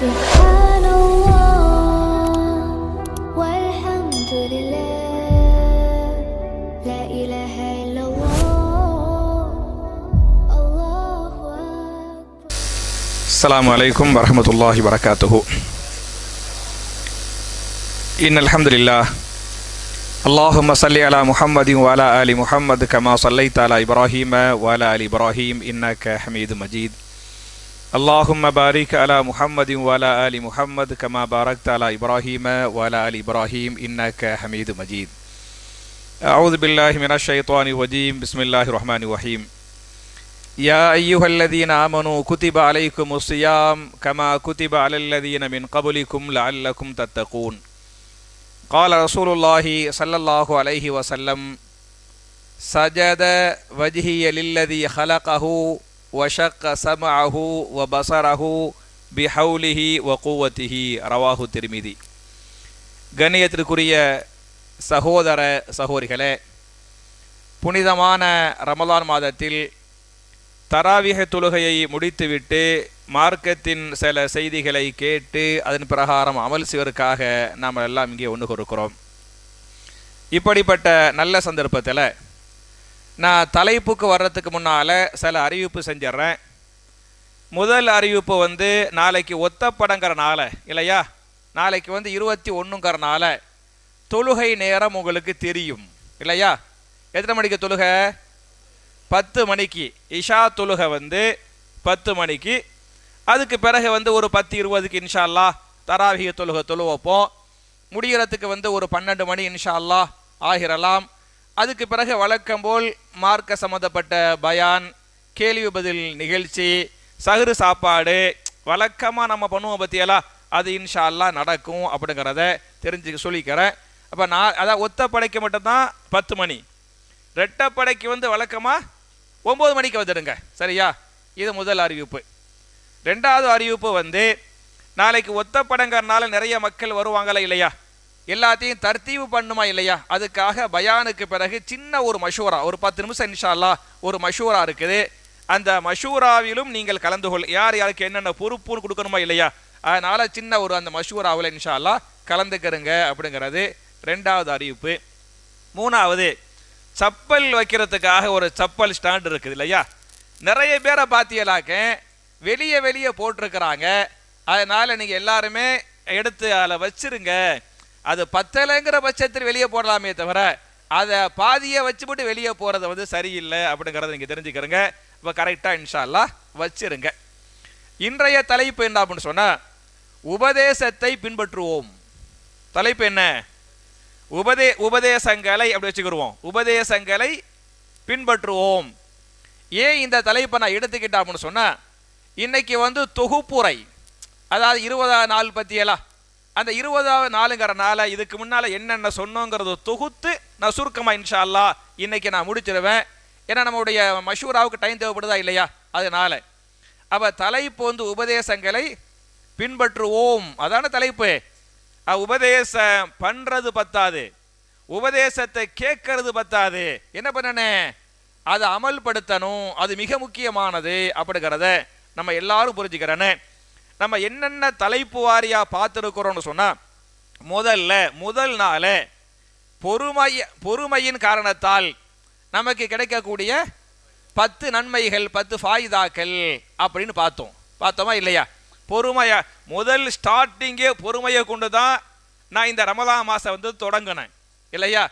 سبحان الله والحمد لله لا إله إلا الله الله أكبر. السلام عليكم ورحمة الله وبركاته. إن الحمد لله اللهم صل على محمد وعلى آل محمد كما صليت على إبراهيم وعلى آل إبراهيم إنك حميد مجيد. اللهم بارك على محمد وعلى آل محمد كما باركت على إبراهيم وعلى آل إبراهيم إنك حميد مجيد. أعوذ بالله من الشيطان الرجيم. بسم الله الرحمن الرحيم. يا أيها الذين آمنوا كتب عليكم الصيام كما كتب على الذين من قبلكم لعلكم تتقون. قال رسول الله صلى الله عليه وسلم سجد وجهي للذي خلقه وشق سمعه وبصره بحوله وقوته. رواه الترمذي. கண்ணியத்திற்குரிய சகோதர சகோதரிகளே, புனிதமான ரமலான் மாதத்தில் தராவிஹ தொழுகையை முடித்துவிட்டு மார்க்கத்தின் சில செய்திகளை கேட்டு அதன் பிரகாரம் அமல் செய்வதற்காக நாம் எல்லாம் இங்கே ஒன்று கொடுக்கிறோம். இப்படிப்பட்ட நல்ல சந்தர்ப்பத்தில் நான் தலைப்புக்கு வர்றதுக்கு முன்னால் சில அறிவிப்பு செஞ்சிட்றேன். முதல் அறிவிப்பு நாளைக்கு ஒத்தப்படங்கிறனால இல்லையா, நாளைக்கு 21ங்கிறனால தொழுகை நேரம் உங்களுக்கு தெரியும் இல்லையா. எத்தனை மணிக்கு தொழுகை? 10 மணிக்கு. இஷா தொழுகை 10 மணிக்கு. அதுக்கு பிறகு ஒரு 10:20க்கு இன்ஷா அல்லாஹ் தராவிஹ தொழுகை தொழுவோப்போம். முடிகிறதுக்கு ஒரு 12 மணி இன்ஷா அல்லாஹ் ஆகிரலாம். அதுக்கு பிறகு வழக்கம் போல் மார்க்க சம்மந்தப்பட்ட பயான், கேள்வி பதில் நிகழ்ச்சி, சஹரு சாப்பாடு வழக்கமாக நம்ம பண்ணுவோம் பற்றியெல்லாம் அது இன்ஷா அல்லாஹ் நடக்கும் அப்படிங்கிறத தெரிஞ்சு சொல்லிக்கிறேன். அப்போ நான் அதான் ஒத்தப்படைக்கு மட்டும்தான் 10 மணி, ரெட்டப்படைக்கு வழக்கமாக 9 மணிக்கு வந்துடுங்க சரியா. இது முதல் அறிவிப்பு. ரெண்டாவது அறிவிப்பு நாளைக்கு ஒத்தப்படங்கிறனால நிறைய மக்கள் வருவாங்களா இல்லையா, எல்லாத்தையும் தர்த்தீவு பண்ணுமா இல்லையா, அதுக்காக பயானுக்கு பிறகு சின்ன ஒரு மஷூரா, ஒரு 10 நிமிஷம் இன்ஷா அல்லாஹ் ஒரு மஷூரா இருக்குது. அந்த மஷூராவிலும் நீங்கள் கலந்து கொள், யார் யாருக்கு என்னென்ன பொறுப்புன்னு கொடுக்கணுமா இல்லையா, அதனால் சின்ன ஒரு அந்த மஷூராவில் இன்ஷா அல்லாஹ் கலந்துக்கிறங்க அப்படிங்கிறது ரெண்டாவது அறிவிப்பு. மூணாவது, சப்பல் வைக்கிறதுக்காக ஒரு சப்பல் ஸ்டாண்ட் இருக்குது இல்லையா. நிறைய பேரை பார்த்தியலாக்க வெளியே போட்டிருக்கிறாங்க. அதனால் நீங்கள் எல்லாருமே எடுத்து அதில் வச்சிருங்க. அது பத்தலைங்கிற பட்சத்தில் வெளியே போடலாமே தவிர அதை பாதியை வச்சுப்பட்டு வெளியே போகிறது சரியில்லை அப்படிங்கிறத நீங்கள் தெரிஞ்சுக்கிறங்க. இப்போ கரெக்டாக இன்ஷா அல்லாஹ் வச்சிருங்க. இன்றைய தலைப்பு என்ன அப்படின்னு சொன்னால், உபதேசத்தை பின்பற்றுவோம். தலைப்பு என்ன? உபதேசங்களை அப்படி வச்சுக்கிடுவோம், உபதேசங்களை பின்பற்றுவோம். ஏன் இந்த தலைப்பை நான் எடுத்துக்கிட்டேன் அப்படின்னு சொன்னால், இன்னைக்கு தொகுப்புரை, அதாவது 20வது நாள் பற்றியெல்லாம் அந்த 20வது நாளுங்கிறனால இதுக்கு முன்னால் என்னென்ன சொன்னோங்கிறத தொகுத்து நான் சுருக்கமாக இன்ஷா அல்லாஹ் இன்னைக்கு நான் முடிச்சிடுவேன். ஏன்னா நம்மளுடைய மஷூராவுக்கு டைம் தேவைப்படுதா இல்லையா, அதனால. அப்போ தலைப்பு உபதேசங்களை பின்பற்றுவோம், அதான தலைப்பு. உபதேசம் பண்ணுறது பத்தாது, உபதேசத்தை கேட்கறது பத்தாது, என்ன பண்ணனே அதை அமல்படுத்தணும், அது மிக முக்கியமானது அப்படிங்கிறத நம்ம எல்லாரும் புரிஞ்சுக்கிறேன்னு. நம்ம என்னென்ன தலைப்பு வாரியாக பார்த்துருக்குறோன்னு சொன்னால், முதல் நாள் பொறுமையின் காரணத்தால் நமக்கு கிடைக்கக்கூடிய 10 நன்மைகள், 10 ஃபாயிதாக்கள் அப்படின்னு பார்த்தோமா இல்லையா. பொறுமையா முதல் ஸ்டார்டிங்கே பொறுமையை கொண்டு தான் நான் இந்த ரமலான் மாதம் தொடங்கினேன் இல்லையா.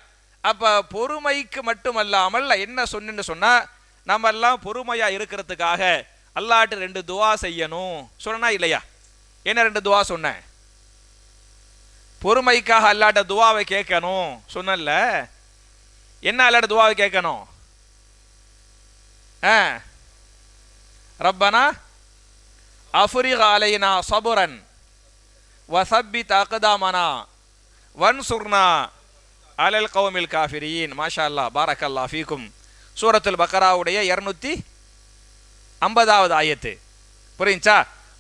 அப்போ பொறுமைக்கு மட்டுமல்லாமல் என்ன சொன்னேன்னு சொன்னால், நம்ம எல்லாம் பொறுமையாக இருக்கிறதுக்காக அல்லாஹ்ட்ட 2 துவா செய்யணும் சொன்னா இல்லையா. என்ன 2 துவா சொன்னேன்? பொறுமைக்காக அல்லாஹ்ட்ட துவாவை கேட்கணும் சொன்னல. என்ன அல்லாஹ்ட்ட துவாவை கேட்கணும்? ரப்பனா அஃப்ரிக் அலைனா ஸபரன் வஸப்பித் அக்தாமனா வன்சுர்னா அலல் கௌமில் காஃபிரீன். மாஷா அல்லாஹ், பாரக்கல்லாஹ் ஃபீக்கும். சூரத்துல் பக்ராவுடைய 250வது ஆயத்து புரியுச்சா?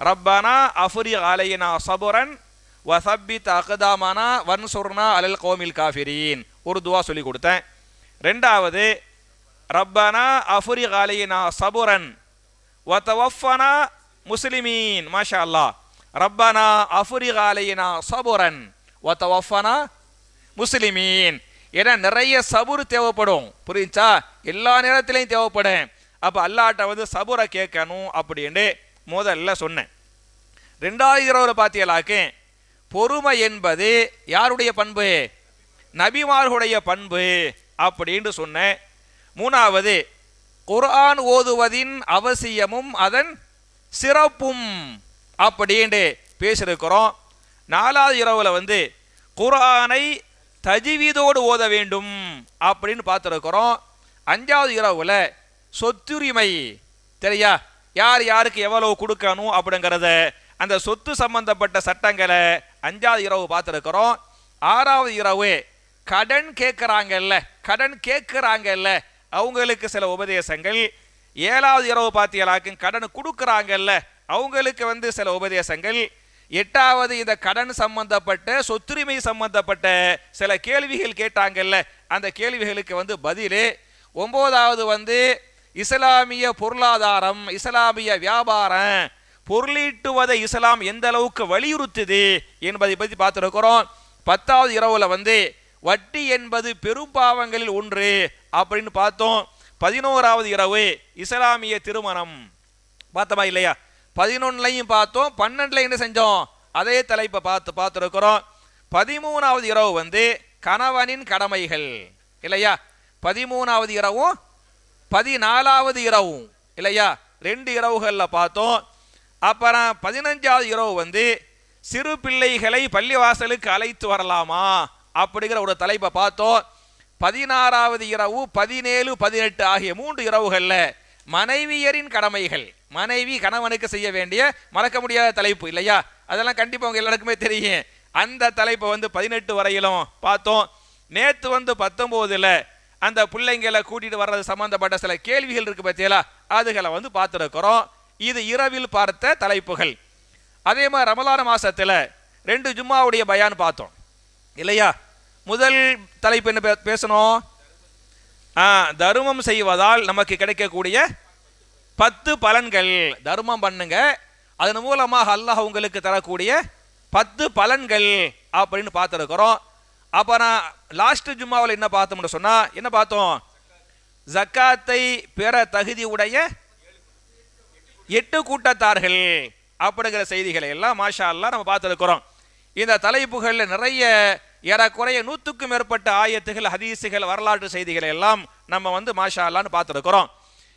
ரப்பனா அஃப்ரிக் அலைனா ஸபரன் வஸப்பித் அக்தாமனா வன்சுர்னா அலல் கௌமில் காஃபிரீன் ஒரு துவா சொல்லி கொடுத்தேன். ரெண்டாவது, ரப்பனா அஃப்ரிக் அலைனா ஸபரன் வதவஃபனா முஸ்லிமீன். மாஷா அல்லாஹ், ரப்பனா அஃப்ரிக் அலைனா சபுரன் வ தவஃபனா முஸ்லிமீன். ஏன்னா நிறைய சபுர் தேவைப்படும், புரிஞ்சா, எல்லா நேரத்திலையும் தேவைப்படும். அப்போ அல்லாட்ட வந்து சபுரை கேட்கணும் அப்படின்னு முதல்ல சொன்னேன். 2020 பார்த்தீங்களாக்கு பொறுமை என்பது யாருடைய பண்பு? நபிமார்களுடைய பண்பு அப்படின்னு சொன்னேன். 3வது குர்ஆன் ஓதுவதின் அவசியமும் அதன் சிறப்பும் அப்படின்னு பேசியிருக்கிறோம். 4வது இரவில் வந்து குர்ஆனை தஜ்வீதோடு ஓத வேண்டும் அப்படின்னு பார்த்துருக்கிறோம். 5வது இரவில் சொத்துரிமை தெரியா, யார் யாருக்கு எவ்வளவு கொடுக்கணும் அப்படிங்கிறத, அந்த சொத்து சம்பந்தப்பட்ட சட்டங்களை 5வது இரவு பார்த்துருக்கிறோம். 6வது இரவு கடன் கேட்குறாங்கல்ல அவங்களுக்கு சில உபதேசங்கள். 7வது இரவு பார்த்தீங்களாக்கும் கடன் கொடுக்குறாங்கல்ல அவங்களுக்கு வந்து சில உபதேசங்கள். 8வது இந்த கடன் சம்பந்தப்பட்ட சொத்துரிமை சம்பந்தப்பட்ட சில கேள்விகள் கேட்டாங்கல்ல அந்த கேள்விகளுக்கு வந்து பதில். 9வது வந்து இஸ்லாமிய பொருளாதாரம், இஸ்லாமிய வியாபாரம், பொருளீட்டுவதை இஸ்லாம் எந்த அளவுக்கு வலியுறுத்துது என்பதை பற்றி பார்த்துருக்கிறோம். 10வது இரவுல வந்து வட்டி என்பது பெரும் பாவங்களில் ஒன்று அப்படின்னு பார்த்தோம். 11வது இரவு இஸ்லாமிய திருமணம் பார்த்தோமா இல்லையா? 11லையும் பார்த்தோம், 12ல என்ன செஞ்சோம், அதே தலைப்பை பார்த்துருக்கிறோம். 13வது இரவு வந்து கணவனின் கடமைகள் இல்லையா? 13வது இரவும் 14வது இரவும் இல்லையா? 2 இரவுகளில் பார்த்தோம். அப்புறம் 15வது இரவு வந்து சிறு பிள்ளைகளை பள்ளிவாசலுக்கு அழைத்து வரலாமா அப்படிங்கிற ஒரு தலைப்பை பார்த்தோம். 16வது இரவு 17, 18 ஆகிய 3 இரவுகளில் மனைவியரின் கடமைகள், மனைவி கணவனுக்கு செய்ய வேண்டிய மறக்க முடியாத தலைப்பு இல்லையா? அதெல்லாம் கண்டிப்பாக உங்க எல்லாருக்குமே தெரியும். அந்த தலைப்பை வந்து 18 வரையிலும் பார்த்தோம். நேற்று வந்து 19ல் அந்த பிள்ளைங்களை கூட்டிட்டு வர்றது சம்பந்தப்பட்ட சில கேள்விகள் இருக்கு பத்தியலா, அதுகளை வந்து பார்த்துருக்கிறோம். இது இரவில் பார்த்த தலைப்புகள். அதே மாதிரி ரமலான் மாசத்துல 2 ஜும்மாவுடைய பயான் பார்த்தோம் இல்லையா? முதல் தலைப்பு என்ன பேசணும்? தர்மம் செய்வதால் நமக்கு கிடைக்கக்கூடிய 10 பலன்கள். தர்மம் பண்ணுங்க, அதன் மூலமாக அல்லாஹ் உங்களுக்கு தரக்கூடிய 10 பலன்கள் அப்படின்னு பார்த்துருக்கிறோம். அப்புறம் லாஸ்ட் ஜும்மாவில் என்ன பார்த்தோம்னு சொன்னா, என்ன பார்த்தோம்? ஜக்காத்தை பெற தகுதி உடைய 8 கூட்டத்தார்கள் அப்படிங்கிற செய்திகளை எல்லாம் மாஷா அல்லாஹ் நம்ம பார்த்துருக்கிறோம். இந்த தலைப்புகளில் நிறைய ஏறக்குறைய 100க்கும் மேற்பட்ட ஆயத்துகள், ஹதீஸுகள், வரலாற்று செய்திகளை எல்லாம் நம்ம வந்து மாஷா அல்லான்னு பார்த்துருக்கிறோம்.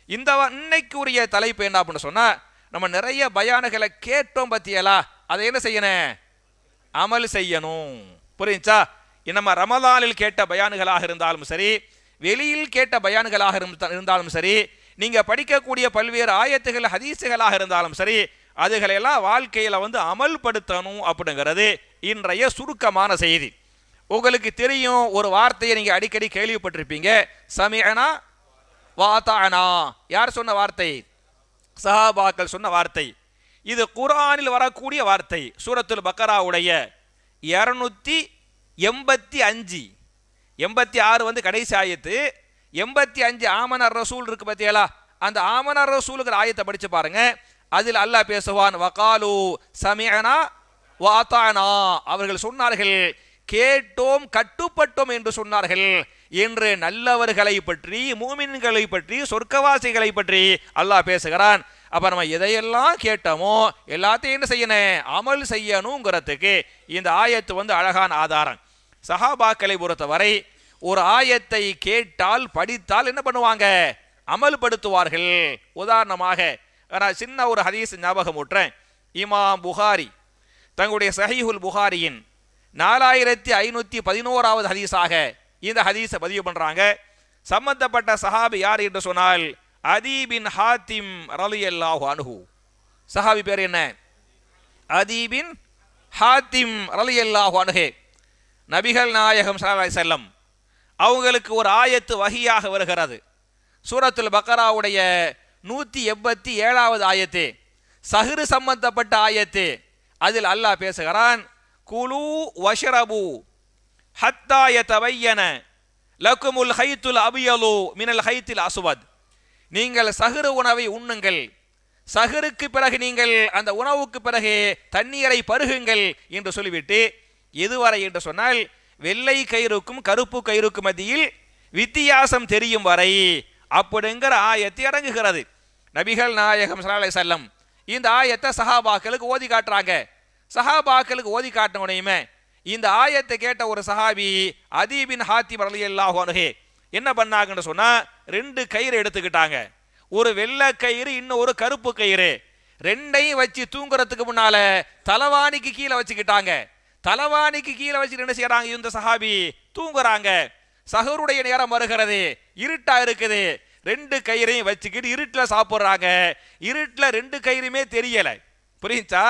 இந்த இன்னைக்குரிய தலைப்பு என்ன அப்படின்னு சொன்னா, நம்ம நிறைய பயானுகளை கேட்டோம் பத்தியலா, அதை என்ன செய்யணும்? அமல் செய்யணும். புரிஞ்சா? நம்ம ரமலானில் கேட்ட பயானுகளாக இருந்தாலும் சரி, வெளியில் கேட்ட பயானுகளாக இருந்தாலும் சரி, நீங்க படிக்கக்கூடிய பல்வேறு ஆயத்துகள், ஹதீஸுகளாக இருந்தாலும் சரி, அதுகளெல்லாம் வாழ்க்கையில வந்து அமல்படுத்தணும் அப்படிங்கிறது இன்றைய சுருக்கமான செய்தி. உங்களுக்கு தெரியும், ஒரு வார்த்தையை நீங்க அடிக்கடி கேள்விப்பட்டிருப்பீங்க, சமிஅனா வஅதஅனா. யார் சொன்ன வார்த்தை? சஹாபாக்கள் சொன்ன வார்த்தை. இது குர்ஆனில் வரக்கூடிய வார்த்தை. சூரத்துல் பக்கராவுடைய 285, 86 வந்து கடைசி ஆயத்து. 85 ஆமனர் ரசூல் இருக்கு பத்தியலா, அந்த ஆமனர் ரசூலுங்கிற ஆயத்தை படிச்சு பாருங்க. அதில் அல்லாஹ் பேசுவான், வகாலு சமிஅனா வஅதஅனா. அவர்கள் சொன்னார்கள், கேட்டோம் கட்டுப்பட்டோம் என்று சொன்னார்கள் என்று நல்லவர்களை பற்றி, மூமின்களை பற்றி, சொர்க்கவாசிகளை பற்றி அல்லாஹ் பேசுகிறான். அப்ப நம்ம எதையெல்லாம் கேட்டோமோ எல்லாத்தையும் என்ன செய்யணும்? அமல் செய்யணுங்கிறதுக்கு இந்த ஆயத்து வந்து அழகான ஆதாரம். சஹாபாக்களை பொறுத்தவரை ஒரு ஆயத்தை கேட்டால், படித்தால் என்ன பண்ணுவாங்க? அமல்படுத்துவார்கள். உதாரணமாக நான் சின்ன ஒரு ஹதீஸ் ஞாபகம் ஊட்டுறேன். இமாம் புகாரி தங்களுடைய சஹீஹுல் புகாரியின் 4511வது ஹதீஸாக இந்த ஹதீஸை பதிவு பண்றாங்க. சம்பந்தப்பட்ட சஹாபி யார் என்று சொன்னால் அதி பின் ஹாத்திம் ரலியல்லாஹு அன்ஹு. சஹாபி பேர் என்ன? அதி பின் ஹாத்திம் ரலியல்லாஹு அன்ஹு. நபிகள் நாயகம் ஸல்லல்லாஹு அலைஹி வஸல்லம் அவங்களுக்கு ஒரு ஆயத்து வஹியாக வருகிறது. சூரத்துல் பக்கராவுடைய 187வது ஆயத்து, சஹ்ரு சம்பந்தப்பட்ட ஆயத்து. அதில் அல்லாஹ் பேசுகிறான், குலு வஷ்ரபு ஹத்தா யதபையன லக்குமுல் ஹைத்துல் அபியலு மினல் ஹைத்தில் அஸ்வத். நீங்கள் சஹ்ரு உணவை உண்ணுங்கள், சஹருக்கு பிறகு நீங்கள் அந்த உணவுக்கு பிறகு தண்ணீரை பருகுங்கள் என்று சொல்லிவிட்டு, எதுவரை என்று சொன்னால் வெள்ளை கயிறுக்கும் கருப்பு கயிறுக்கும் மத்தியில் வித்தியாசம் தெரியும் வரை அப்படிங்கிற ஆயத்தை இறங்குகிறது. நபிகள் நாயகம் ஸல்லல்லாஹு அலைஹி வஸல்லம் இந்த ஆயத்தை சஹாபாக்களுக்கு ஓதி காட்டுறாங்க. சஹாபாக்களுக்கு ஓதி காட்டின உடனேயுமே இந்த ஆயத்தை கேட்ட ஒரு சஹாபி அதீ பின் ஹாத்திம் ரலியல்லாஹு அன்ஹு என்ன பண்ணாங்கன்னு சொன்னா, 2 கயிறு எடுத்துக்கிட்டாங்க. ஒரு வெள்ளை கயிறு, இன்னும் ஒரு கருப்பு கயிறு. ரெண்டையும் வச்சு தூங்குறதுக்கு முன்னால தலவாணிக்கு கீழே வச்சுக்கிட்டாங்க. தலவாணிக்கு கீழே வச்சு என்ன செய்யறாங்க, இந்த சஹாபி தூங்குறாங்க. சஹருடைய நேரம் வருகிறது, இருட்டா இருக்குது. 2 கயிறையும் வச்சுக்கிட்டு இருட்டில் சாப்பிட்றாங்க. இருட்டில் 2 கயிறுமே தெரியல. புரியுச்சா?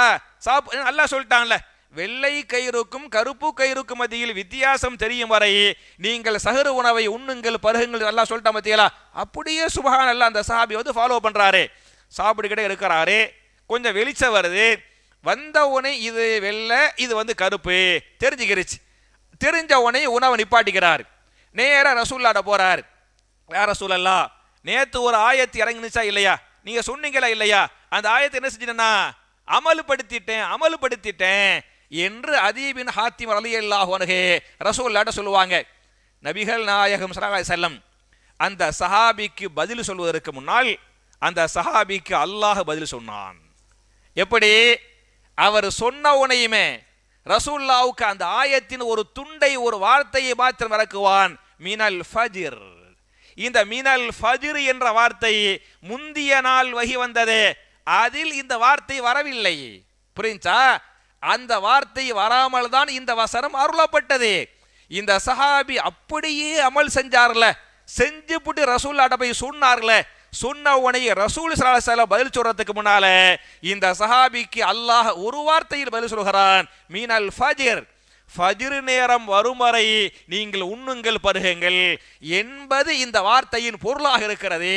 அல்லாஹ் சொல்லிட்டான்ல, வெள்ளை கயிறுக்கும் கருப்பு கயிறுக்கும் மத்தியில் வித்தியாசம் தெரியும் வரை நீங்கள் சஹரு உணவை உண்ணுங்கள் பருகுங்கள் அல்லாஹ் சொல்லிட்டான் மத்தியலா. அப்படியே சுப்ஹானல்லாஹ் அந்த சஹாபி ஃபாலோ பண்றாரு. சாப்பிட்டுக்கிட்டே இருக்கிறாரு. கொஞ்சம் வெளிச்சம் வருது. வந்த உடனே இது வெள்ளை, இது கருப்பு தெரிஞ்சுக்கிருச்சு. தெரிஞ்ச உடனே உணவை நிப்பாட்டிக்கிறார். நேரா ரசூலுல்லாஹ்ட போறார். யார் ரசூலல்லாஹ், நேத்து ஒரு ஆயத்து இறங்குனுச்சா இல்லையா, நீங்க சொன்னீங்களா இல்லையா, அந்த ஆயத்தை என்ன செஞ்சேன்னா அமலுப்படுத்திட்டேன் என்று அதீ பின் ஹாத்திம் ரலியல்லாஹு அன்ஹு ரசூலுல்லாஹ்ட சொல்லுவாங்க. நபிகள் நாயகம் ஸல்லல்லாஹு அலைஹி வஸல்லம் அந்த சஹாபிக்கு பதில் சொல்வதற்கு முன்னால் அந்த சஹாபிக்கு அல்லாஹ் பதில் சொன்னான். எப்படி? அவர் சொன்ன உனையுமே ரசூலுல்லாஹ்வுக்கு அந்த ஆயத்தின் ஒரு துண்டை, ஒரு வார்த்தையை மாத்திரம் இறக்குவான். மினல் ஃபஜ்ர். இந்த மினல் ஃபஜ்ர் என்ற வார்த்தை முந்திய நாள் வஹி வந்தது, அதில் இந்த வார்த்தை வரவில்லை. புரிஞ்சா? அந்த வார்த்தை வராமல் தான் இந்த வசனம் அருளப்பட்டது. இந்த சஹாபி அப்படியே அமல் செஞ்சார்ல, செஞ்சு புட்டு ரசூலுல்லாஹ்ட போய் சொன்னார்ல. சொன்ன உடனே ரசூல் ஸல்லல்லாஹு அலைஹி வஸல்லம் பதில் சொல்றதுக்கு முன்னால இந்த சஹாபிக்கு அல்லாஹ் ஒரு வார்த்தையில் பதில் சொல்கிறான். மீனல் ஃபஜ்ர். ஃபஜ்ர் நேரம் வரும் வரை நீங்கள் உண்ணுங்கள் பருகுங்கள் என்பது இந்த வார்த்தையின் பொருளாக இருக்கிறது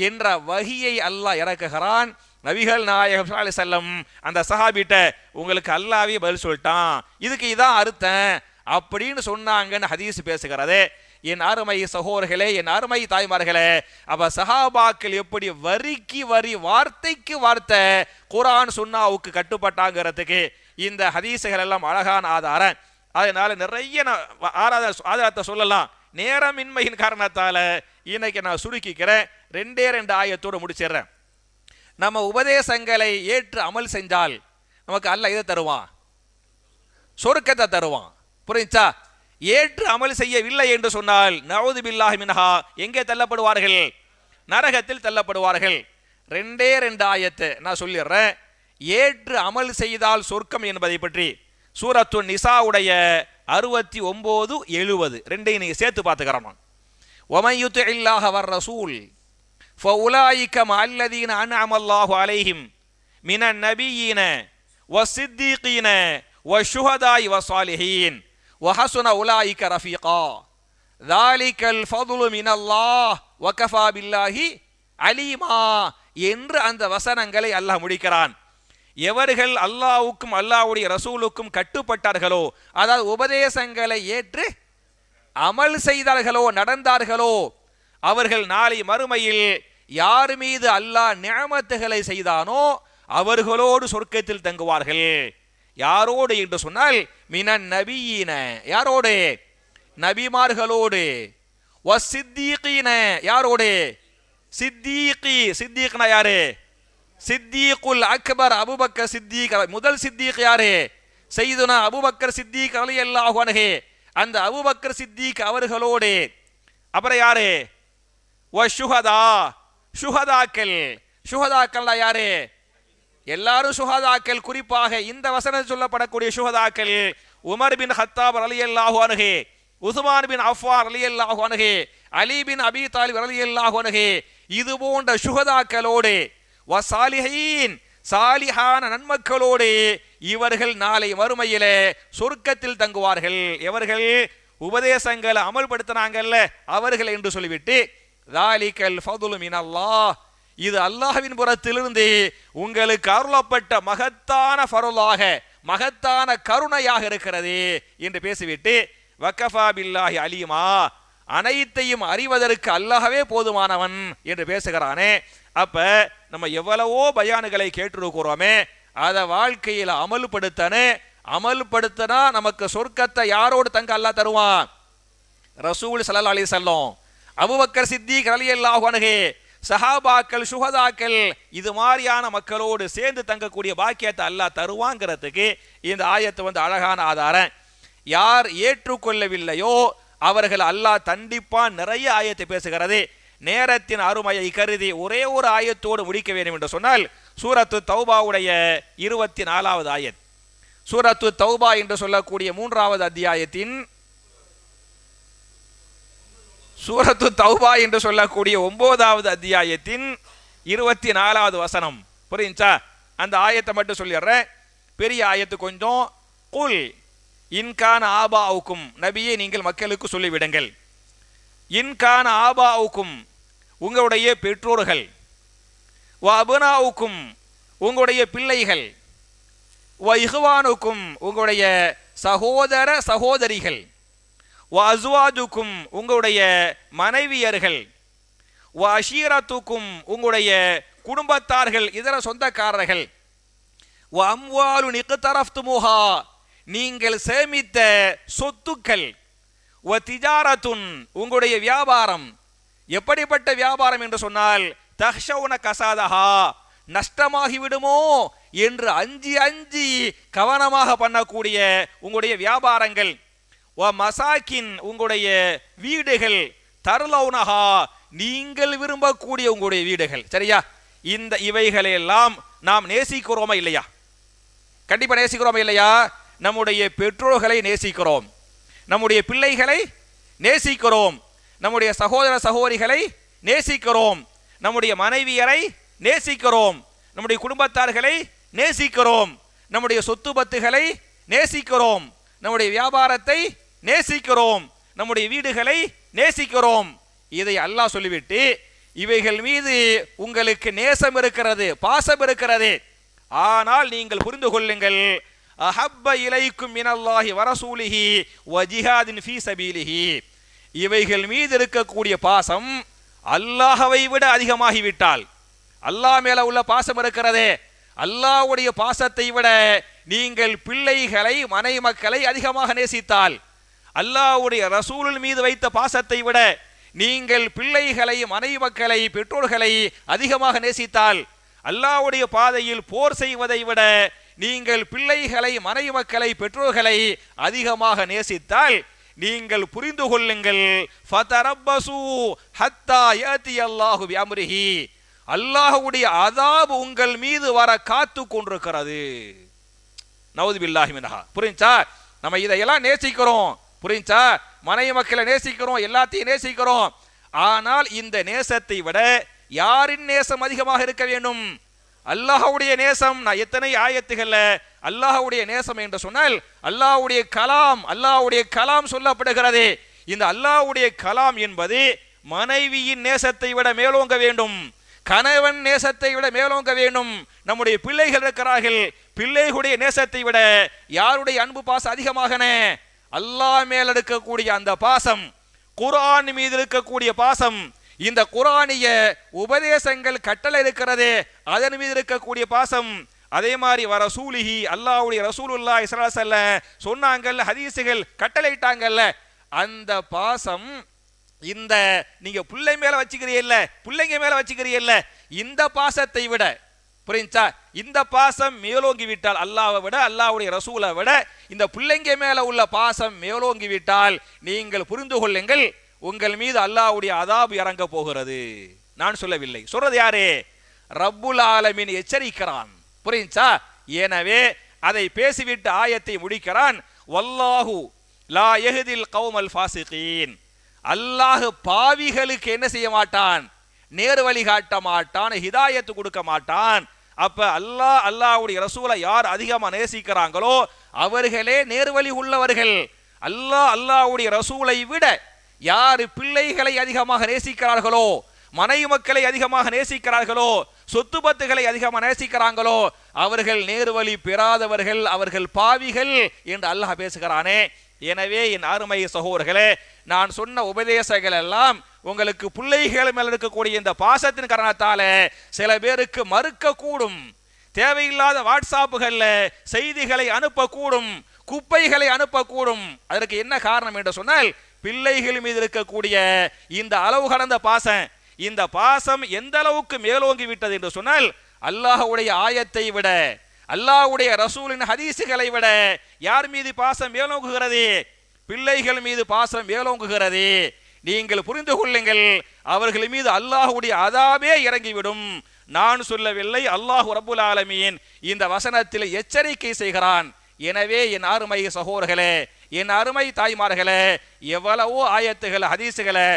என்ற வஹியை அல்லாஹ் இறக்குகிறான். நபிகள் நாயகம் ஸல்லல்லாஹு அலைஹி வஸல்லம் அந்த சஹாபிட்ட உங்களுக்கு அல்லாஹ்வே பதில் சொல்லிட்டான், இதுக்கு இதான் அர்த்தம் அப்படின்னு சொன்னாங்கன்னு ஹதீஸ் பேசுகிறது. என் அருமை சகோதரர்களே, என் அருமை தாய்மார்களே, அப்ப சஹாபாக்கள் எப்படி வரிக்கு வரி வார்த்தைக்கு வார்த்தை குர்ஆன் சுன்னாவுக்கு கட்டுப்பட்டாங்கிறதுக்கு இந்த ஹதீசுகள் எல்லாம் அழகான ஆதாரம். அதனால நிறைய ஆதாரத்தை சொல்லலாம். நேரமின்மையின் காரணத்தால இன்னைக்கு நான் சுருக்கிக்கிறேன். 2 ஆயத்தோடு முடிச்சிடுறேன். நம்ம உபதேசங்களை ஏற்று அமல் செஞ்சால் நமக்கு அல்லாஹ் இதை தருவான், சொர்க்கத்தை தருவான். புரிஞ்சா? ஏற்று அமல் செய்யவில்லை என்று சொன்னால் நஊது பில்லாஹி மின்ஹா எங்கே தள்ளப்படுவார்கள்? நரகத்தில் தள்ளப்படுவார்கள். 2 ஆயத்து நான் சொல்லிடுறேன். ஏற்று அமல் செய்தால் சொர்க்கம் என்பதை பற்றி சூரத்து நிசாவுடைய 69, 70 ரெண்டையும் நீங்க சேர்த்து பார்த்துக்கிறோம். வமன் யுத்திஇல்லாஹ வர் ரசூல் ஃபஉலாயிக மஅல்லதீன அன்அம அல்லாஹு அலைஹிம் மினன் நபிய்யின வஸ்ஸித்தீகீன வஷ்ஷுஹதாஇ வஸ்ஸாலிஹீன் வஹஸுன உலாயிக ரஃபீகா ذَلِكَ الْفَضْلُ مِنَ اللَّهِ وَكَفَى بِاللَّهِ அலீமா என்று அந்த வசனங்களை அல்லாஹ் முடிக்கிறான். எவர்கள் அல்லாஹ்வுக்கும் அல்லாஹ்வுடைய ரசூலுக்கும் கட்டுப்பட்டார்களோ, அதாவது உபதேசங்களை ஏற்று அமல் செய்தார்களோ, நடந்தார்களோ, அவர்கள் நாளை மறுமையில் யார் மீது அல்லாஹ் நிஅமத்துகளை செய்தானோ அவர்களோடு சொர்க்கத்தில் தங்குவார்கள். யாரோடு என்று சொன்னால் மினன் நபியீன, யாரோடு? நபிமார்களோடு. வஸ்ஸித்தீகீன, யாரோடு? சித்தீகி. சித்தீக்னா யாரு? சித்தீகுல் அக்பர் அபூபக்கர் சித்தீக். முதல் சித்தீக் யாரு? சையதுனா அபூபக்கர் சித்தீக் ரலியல்லாஹு அன்ஹு. அந்த அபூபக்கர் சித்தீக் அவர்களோடு. அப்புறம் யாரு? வஷ்ஷுஹதா, ஷுஹதாக்கள். ஷுஹதாக்கள்னா யாரு? எல்லாரும் ஷுஹதாக்கள். குறிப்பாக இந்த வசனத்தில் சொல்லப்படக்கூடிய ஷுஹதாக்கள் உமர் பின் ஹத்தாப் ரலியல்லாஹு அன்ஹு, உஸ்மான் பின் அஃபான் ரலியல்லாஹு அன்ஹு, அலி பின் அபி தாலிப் ரலியல்லாஹு அன்ஹு, இது போன்ற ஷுஹதாக்களோடு வசாலிஹீன், சாலிஹான நன்மக்களோடு இவர்கள் நாளை மறுமையிலே சொர்க்கத்தில் தங்குவார்கள். எவர்கள்? உபதேசங்களை அமல்படுத்தினாங்கல்ல அவர்கள் என்று சொல்லிவிட்டு தாலிகல் ஃபதுலு மினல்லாஹ், இது அல்லாஹ்வின் புறத்திலிருந்து உங்களுக்கு அருளப்பட்ட மகத்தான ஃபருளாக, மகத்தான கருணையாக இருக்கிறது என்று பேசிவிட்டு வக்கஃபா பில்லாஹி அலீமா, அனைத்தையும் அறிவதற்கு அல்லாஹ்வே போதுமானவன் என்று பேசுகிறானே, அப்ப நம்ம எவ்வளவோ பயானுகளை கேட்டிருக்கிறோமே, அதை வாழ்க்கையில் அமல்படுத்தினா நமக்கு சொர்க்கத்தை யாரோடு தங்க அல்லாஹ் தருவான்? ரசூல் ஸல்லல்லாஹு அலைஹி வஸல்லம், அபூபக்கர் சித்திக் ரலியல்லாஹு அன்ஹு, சஹாபாக்கள், சுஹதாக்கள், இது மாதிரியான மக்களோடு சேர்ந்து தங்கக்கூடிய பாக்கியத்தை அல்லாஹ் தருவாங்கிறதுக்கு இந்த ஆயத்து அழகான ஆதாரம். யார் ஏற்றுக்கொள்ளவில்லையோ அவர்கள் அல்லாஹ் தண்டிப்பான். நிறைய ஆயத்தை பேசுகிறது. நேரத்தின் அருமையை கருதி ஒரே ஒரு ஆயத்தோடு முடிக்க வேண்டும் என்று சொன்னால் சூரத்து தௌபாவுடைய 24வது ஆயத். சூரத்து தௌபா என்று சொல்லக்கூடிய 3வது அத்தியாயத்தின் சூரத்து தௌபா என்று சொல்லக்கூடிய 9வது அத்தியாயத்தின் 24வது வசனம். புரியுச்சா? அந்த ஆயத்தை மட்டும் சொல்லிடுறேன். பெரிய ஆயத்து கொஞ்சம். குல் இன்கான ஆபாவுக்கும், நபியே நீங்கள் மக்களுக்கு சொல்லிவிடுங்கள், இன்கான ஆபாவுக்கும் உங்களுடைய பெற்றோர்கள், வ அபுனாவுக்கும் உங்களுடைய பிள்ளைகள், வ இஹ்வானுக்கும் உங்களுடைய சகோதர சகோதரிகள், வ அஸ்வாஜுக்கும் உங்களுடைய மனைவியர்கள், வ அஷீரத்துக்கும் உங்களுடைய குடும்பத்தார்கள், இதர சொந்தக்காரர்கள், வ அம்வாலு நிக்தரஃப்துமுஹா நீங்கள் சேமித்த சொத்துக்கள், வ திஜாரத்துன் உங்களுடைய வியாபாரம். எப்படிப்பட்ட வியாபாரம் என்று சொன்னால் தஹ்ஷவுன கசாதஹா நஷ்டமாகி விடுமோ என்று அஞ்சி அஞ்சி கவனமாக பண்ணக்கூடிய உங்களுடைய வியாபாரங்கள், வ மசாக்கின் உங்களுடைய வீடுகள், தர்லௌனஹா நீங்கள் விரும்பக்கூடிய உங்களுடைய வீடுகள். சரியா? இந்த இவைகளெல்லாம் நாம் நேசிக்கிறோமா இல்லையா? கண்டிப்பா நேசிக்கிறோமா இல்லையா? நம்முடைய பெற்றோர்களை நேசிக்கிறோம், நம்முடைய பிள்ளைகளை நேசிக்கிறோம், நம்முடைய சகோதர சகோதரிகளை நேசிக்கிறோம், நம்முடைய மனைவியரை நேசிக்கிறோம், நம்முடைய குடும்பத்தார்களை நேசிக்கிறோம், நம்முடைய சொத்து பத்துகளை நேசிக்கிறோம், நம்முடைய வியாபாரத்தை நேசிக்கிறோம், நம்முடைய வீடுகளை நேசிக்கிறோம். இதை அல்லாஹ் சொல்லிவிட்டு இவைகள் மீது உங்களுக்கு நேசம் இருக்கிறது, பாசம் இருக்கிறது, ஆனால் நீங்கள் புரிந்து கொள்ளுங்கள், அஹப்ப இலைக்கும் மினல்லாஹி வரசூலிஹி வ ஜிஹாதின் ஃபீ சபீலிஹி, இவைகள் மீது இருக்கக்கூடிய பாசம் அல்லாஹ்வை விட அதிகமாகிவிட்டால், அல்லாஹ் மேல உள்ள பாசம் இருக்கிறதே, அல்லாஹ்வுடைய பாசத்தை விட நீங்கள் பிள்ளைகளை மனைவி மக்களை அதிகமாக நேசித்தால், அல்லாஹ்வுடைய ரசூல் மீது வைத்த பாசத்தை விட நீங்கள் பிள்ளைகளை மனைவி மக்களை பெற்றோர்களை அதிகமாக நேசித்தால், அல்லாஹ்வுடைய பாதையில் போர் செய்வதை விட நீங்கள் பிள்ளைகளை மனைவி மக்களை பெற்றோர்களை அதிகமாக நேசித்தால், நீங்கள் புரிந்து கொள்ளுங்கள், ஃபதரப்பசு ஹத்தா யதி அல்லாஹு பிஅம்ரிஹி, அல்லாஹ்வுடைய அதாப் உங்கள் மீது வர காத்து கொண்டிருக்கிறது. நவுது பில்லாஹி மின்ஹா. புரிஞ்சா? நம்ம இதையெல்லாம் நேசிக்கிறோம், புரிஞ்சா? மனைவி மக்களை நேசிக்கிறோம், எல்லாத்தையும் நேசிக்கிறோம். ஆனால் இந்த நேசத்தை விட யாரின் நேசம் அதிகமாக இருக்க வேண்டும்? அல்லாஹ்வுடைய நேசம். நான் எத்தனை ஆயத்துகள்ல அல்லாஹ்வுடைய நேசம் என்று சொன்னால் அல்லாஹ்வுடைய கலாம் சொல்லப்படுகிறது. இந்த அல்லாஹ்வுடைய கலாம் என்பது மனைவியின் நேசத்தை விட மேலோங்க வேண்டும், கணவன் நேசத்தை விட மேலோங்க வேண்டும். நம்முடைய பிள்ளைகள் இருக்கிறார்கள், பிள்ளைகளுடைய நேசத்தை விட யாருடைய அன்பு பாசம் அதிகமாக? அல்லாஹ் மேல் இருக்கக்கூடிய அந்த பாசம், குர்ஆன் மீது இருக்கக்கூடிய பாசம், இந்த குர்ஆனிய உபதேசங்கள் கட்டளை இருக்கிறது அதன் மீது இருக்கக்கூடிய பாசம், அதே மாதிரி வரசூலிஹி அல்லாஹ்வுடைய ரசூலுல்லாஹி ஸல்லல்லாஹு அலைஹி வஸல்லம் சொன்னாங்கல்ல, ஹதீஸுகள் கட்டளையிட்டாங்கல்ல, அந்த பாசம் இந்த நீங்க பிள்ளை மேல வச்சுக்கிறீல்ல, பிள்ளைங்க மேல வச்சுக்கிறீல்ல, இந்த பாசத்தை விட, புரிஞ்சா? இந்த பாசம் மேலோங்கி விட்டால், அல்லாஹ்வை விட அல்லாஹ்வுடைய ரசூலை விட இந்த பிள்ளைங்க மேல உள்ள பாசம் மேலோங்கி விட்டால் நீங்கள் புரிந்து கொள்ளுங்கள், உங்கள் மீது அல்லாஹ்வுடைய அதாப் இறங்க போகிறது. நான் சொல்லவில்லை, சொல்றது யாரு? ரப்புல் ஆலமீன் எச்சரிக்கிறான். புரிஞ்சா? எனவே அதை பேசிவிட்டு ஆயத்தை முடிக்கிறான். வல்லாஹு லா யஹ்தில் கௌமல் ஃபாசிகீன், அல்லாஹ் பாவிகளுக்கு என்ன செய்ய மாட்டான்? நேர் வழி காட்ட மாட்டான், ஹிதாயத்து கொடுக்க மாட்டான். அப்ப அல்லாஹ்வுடைய ரசூலை யார் அதிகமா நேசிக்கிறாங்களோ அவர்களே நேர்வழி உள்ளவர்கள். அல்லாஹ்வுடைய ரசூலை விட யார் பிள்ளைகளை அதிகமாக நேசிக்கிறார்களோ, மனைவி மக்களை அதிகமாக நேசிக்கிறார்களோ, சொத்து பத்துகளை அதிகமாக நேசிக்கிறாங்களோ அவர்கள் நேர்வழி பெறாதவர்கள், அவர்கள் பாவிகள் என்று அல்லாஹ் பேசுகிறானே. எனவே என் அருமை சகோதரர்களே, நான் சொன்ன உபதேசங்கள் எல்லாம் உங்களுக்கு பிள்ளைகள் மேல் இருக்கக்கூடிய இந்த பாசத்தின் காரணத்தால சில பேருக்கு மறுக்க கூடும், தேவையில்லாத வாட்ஸ்அப்புகளில் செய்திகளை அனுப்பக்கூடும், குப்பைகளை அனுப்பக்கூடும். அதற்கு என்ன காரணம் என்று சொன்னால், பிள்ளைகள் மீது இருக்கக்கூடிய இந்த அளவு கடந்த பாசம். இந்த பாசம் எந்த அளவுக்கு மேலோங்கி விட்டது என்று சொன்னால், அல்லாஹ்வுடைய ஆயத்தை விட, அல்லாஹ்வுடைய ரசூலின் ஹதீசுகளை விட யார் மீது பாசம் மேலோங்குகிறது? பிள்ளைகள் மீது பாசம் மேலோங்குகிறது. நீங்கள் புரிந்து கொள்ளுங்கள், அவர்கள் மீது அல்லாஹ்வுடைய அதாபே இறங்கிவிடும். நான் சொல்லவில்லை, அல்லாஹ் ரப்புல் ஆலமீன் இந்த வசனத்தில் எச்சரிக்கை செய்கிறான். எனவே என் அருமை சகோதரர்களே, என் அருமை தாய்மார்களே, எவ்வளவோ ஆயத்துகள் ஹதீசுகளை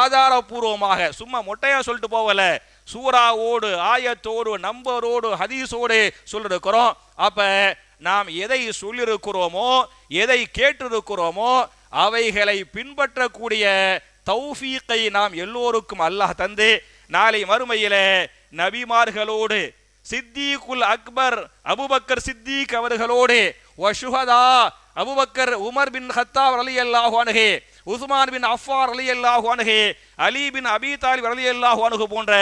ஆதாரபூர்வமாக சும்மா மொட்டையா சொல்லிட்டு போகல, சூராவோடு ஆயத்தோடு நம்பரோடு ஹதீஸோடு சொல்லிருக்கிறோம். அப்ப நாம் எதை சொல்லிருக்கிறோமோ, எதை கேட்டிருக்கிறோமோ, அவைகளை பின்பற்றக்கூடிய தௌஃபீக்கை நாம் எல்லோருக்கும் அல்லாஹ் தந்து நாளை மறுமையிலே நபிமார்களோடு, சித்தீக்குல் அக்பர் அபூபக்கர் சித்தீக் அவர்களோடு, வஷுஹதா அபூபக்கர் உமர் பின் கத்தாப் ரலியல்லாஹு அன்ஹு, உஸ்மான் பின் அஃபார் ரலியல்லாஹு அன்ஹு, அலி பின் அபி தாலிப் ரலியல்லாஹு அன்ஹு போன்ற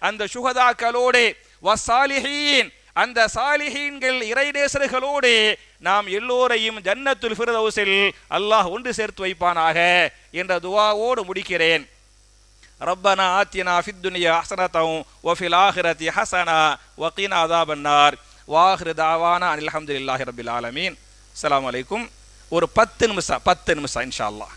அந்த சுஹதாக்களோடு, வஸ்ஸாலிஹீன் அந்த சாலிஹீன்கள் இறைநேசர்களோடு நாம் எல்லோரையும் ஜன்னத்துல் ஃபிர்தௌஸில் அல்லாஹ் ஒன்று சேர்த்து வைப்பானாக என்ற துஆவோடு முடிக்கிறேன். ரப்பனா ஆத்தினா ஃபித் துன்யா ஹஸனத்தன் வ ஃபில் ஆখিরাতি ஹஸனா வ கினா அஸாபன்னார். வாஹிரு தஅவானா அல்ஹம்துலில்லாஹி ரப்பில் ஆலமீன். அஸ்ஸலாமு அலைக்கும். ஒரு 10 நிமிஷம் இன்ஷா அல்லாஹ்.